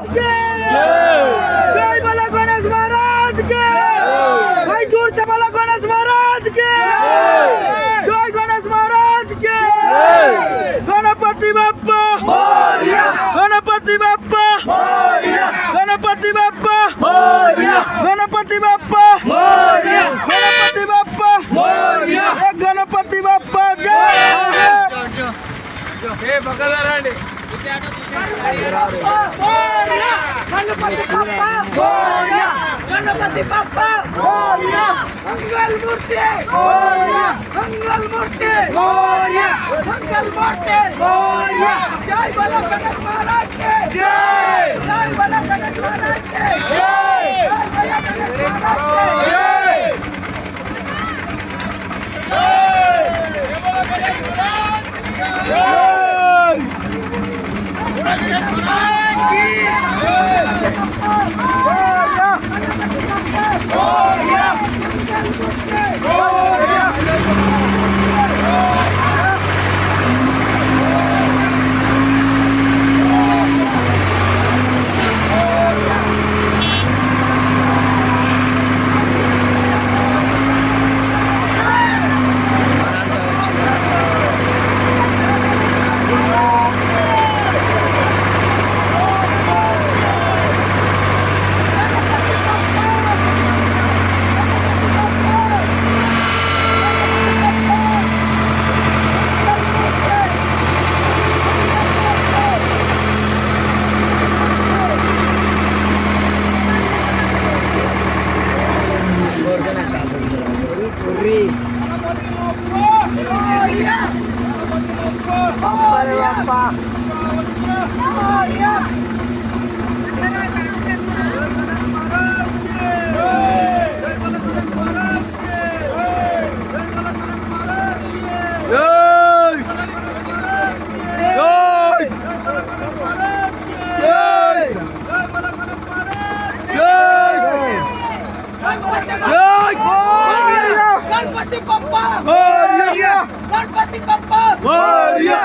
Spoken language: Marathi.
जय बोला गणेश महाराज के भाई जोर से बोला गणेश महाराज के जय गणेश महाराज के गणपति बाप्पा मोरया गणपति बाप्पा मोरया गणपति बाप्पा मोरया गणपति बाप्पा मोरया गणपति बाप्पा मोरया गणपति बाप्पा जय हे बघायला रांडे गणपति बाप्पा मोरया गणपति बाप्पा मोरया मंगल मूर्ती मोरया मंगल मूर्ती मोरया मंगल मूर्ती मोरया जय बोला गणेश महाराज के जय जय बोला गणेश महाराज के जय जय बोला गणेश महाराज के जय जय बोला गणेश महाराज गणपति बाप्पा मोरया गणपति बाप्पा मोरया